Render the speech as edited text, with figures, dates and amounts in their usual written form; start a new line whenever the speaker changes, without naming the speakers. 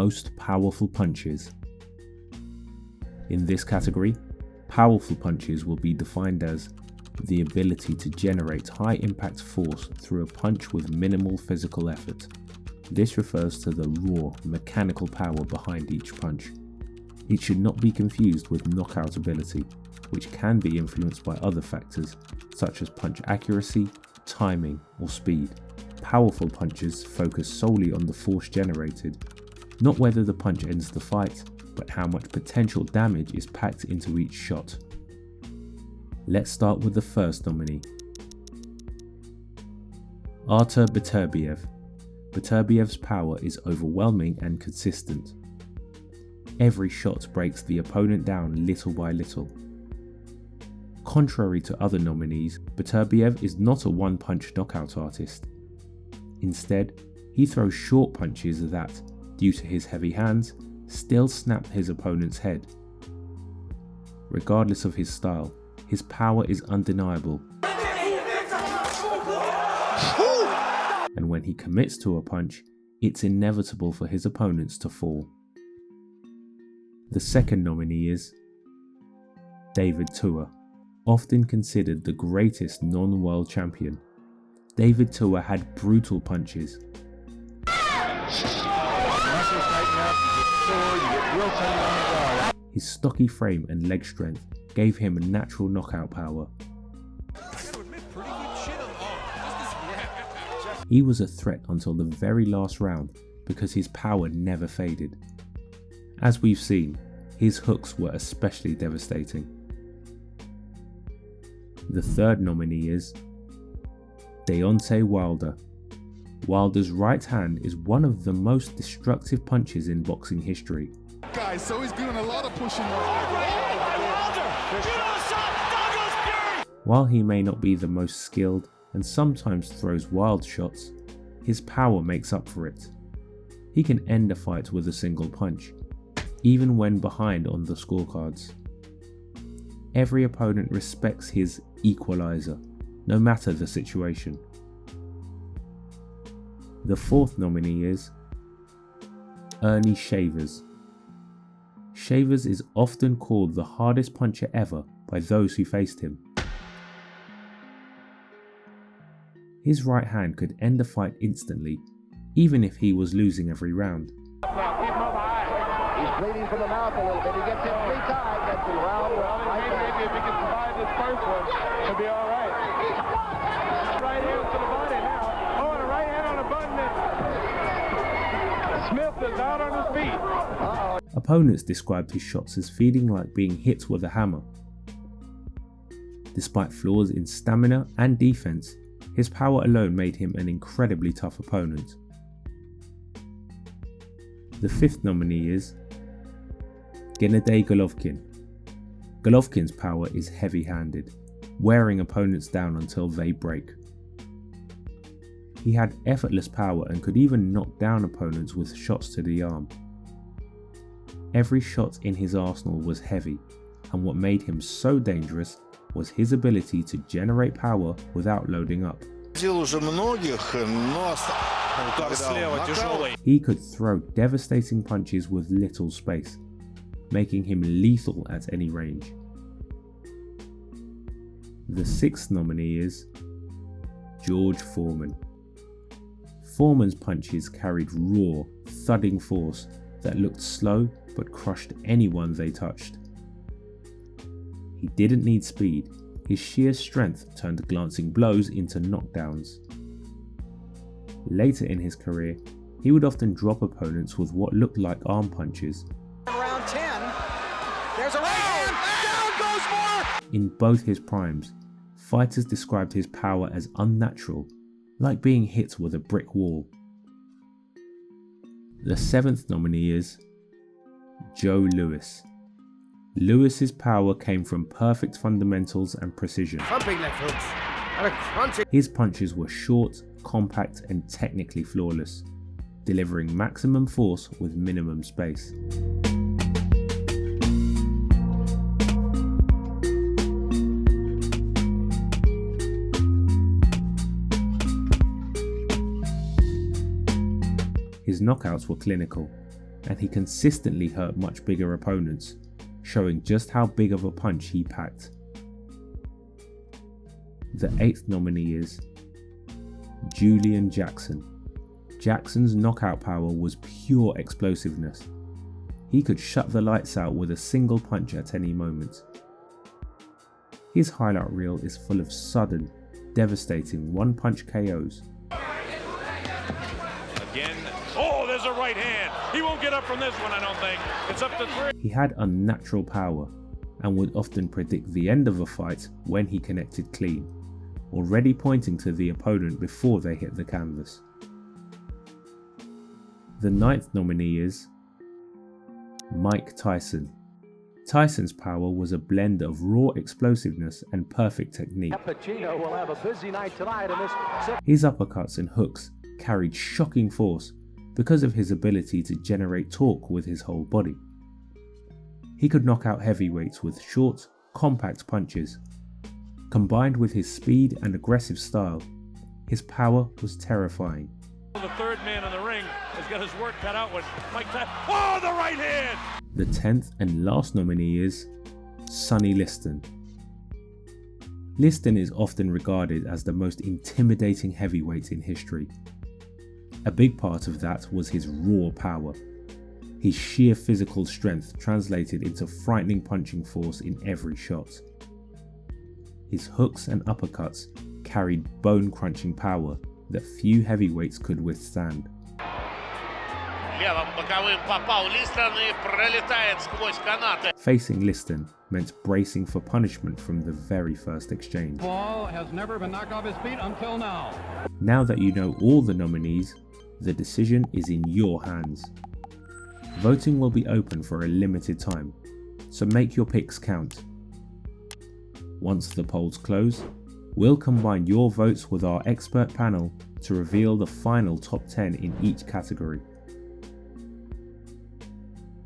most powerful punches. In this category, powerful punches will be defined as the ability to generate high impact force through a punch with minimal physical effort. This refers to the raw, mechanical power behind each punch. It should not be confused with knockout ability, which can be influenced by other factors such as punch accuracy, timing, or speed. Powerful punches focus solely on the force generated, not whether the punch ends the fight, but how much potential damage is packed into each shot. Let's start with the first nominee. Artur Beterbiev. Beterbiev's power is overwhelming and consistent. Every shot breaks the opponent down little by little. Contrary to other nominees, Beterbiev is not a one-punch knockout artist. Instead, he throws short punches that, due to his heavy hands, still snap his opponent's head. Regardless of his style, his power is undeniable. And when he commits to a punch, it's inevitable for his opponents to fall. The second nominee is David Tua, often considered the greatest non-world champion. David Tua had brutal punches. His stocky frame and leg strength gave him a natural knockout power. He was a threat until the very last round because his power never faded. As we've seen, his hooks were especially devastating. The third nominee is Deontay Wilder. Wilder's right hand is one of the most destructive punches in boxing history.
Guys, so he's doing a lot of pushing.
While he may not be the most skilled and sometimes throws wild shots, his power makes up for it. He can end a fight with a single punch, even when behind on the scorecards. Every opponent respects his equalizer, no matter the situation. The fourth nominee is Ernie Shavers. Shavers is often called the hardest puncher ever by those who faced him. His right hand could end a fight instantly, even if he was losing every round.
He's bleeding from the mouth a little bit. He gets hit 3 times. That's in round 1.
Maybe if he can survive this first one, he'll be all right. Right hand to the body now. Oh, and a right hand on the button. Smith is out on his feet.
Uh-oh.
Opponents described his shots as feeling like being hit with a hammer. Despite flaws in stamina and defense, his power alone made him an incredibly tough opponent. The fifth nominee is Gennady Golovkin. Golovkin's power is heavy-handed, wearing opponents down until they break. He had effortless power and could even knock down opponents with shots to the arm. Every shot in his arsenal was heavy, and what made him so dangerous was his ability to generate power without loading up. He could throw devastating punches with little space, making him lethal at any range. The sixth nominee is George Foreman. Foreman's punches carried raw, thudding force that looked slow but crushed anyone they touched. He didn't need speed, his sheer strength turned glancing blows into knockdowns. Later in his career, he would often drop opponents with what looked like arm punches.
Round 10, there's a right hand, down goes more!
In both his primes, fighters described his power as unnatural, like being hit with a brick wall. The seventh nominee is Joe Louis. Lewis's power came from perfect fundamentals and precision. His punches were short, compact, and technically flawless, delivering maximum force with minimum space. His knockouts were clinical, and he consistently hurt much bigger opponents, showing just how big of a punch he packed. The 8th nominee is Julian Jackson. Jackson's knockout power was pure explosiveness. He could shut the lights out with a single punch at any moment. His highlight reel is full of sudden, devastating one-punch KOs.
Again, oh, there's a right hand. He won't get up from this one, I don't think. It's up to 3.
He had unnatural power and would often predict the end of a fight when he connected clean, already pointing to the opponent before they hit the canvas. The 9th nominee is Mike Tyson. Tyson's power was a blend of raw explosiveness and perfect technique.
Pacino will have a busy night tonight in this.
His uppercuts and hooks carried shocking force because of his ability to generate torque with his whole body. He could knock out heavyweights with short, compact punches. Combined with his speed and aggressive style, his power was terrifying.
The third man in the ring has got his work cut out with Mike Tyson. Oh, the right hand!
The 10th and last nominee is Sonny Liston. Liston is often regarded as the most intimidating heavyweight in history. A big part of that was his raw power. His sheer physical strength translated into frightening punching force in every shot. His hooks and uppercuts carried bone-crunching power that few heavyweights could withstand. Facing Liston meant bracing for punishment from the very first exchange.
Paul has never been knocked off his feet until now.
Now that you know all the nominees, the decision is in your hands. Voting will be open for a limited time, so make your picks count. Once the polls close, we'll combine your votes with our expert panel to reveal the final top 10 in each category.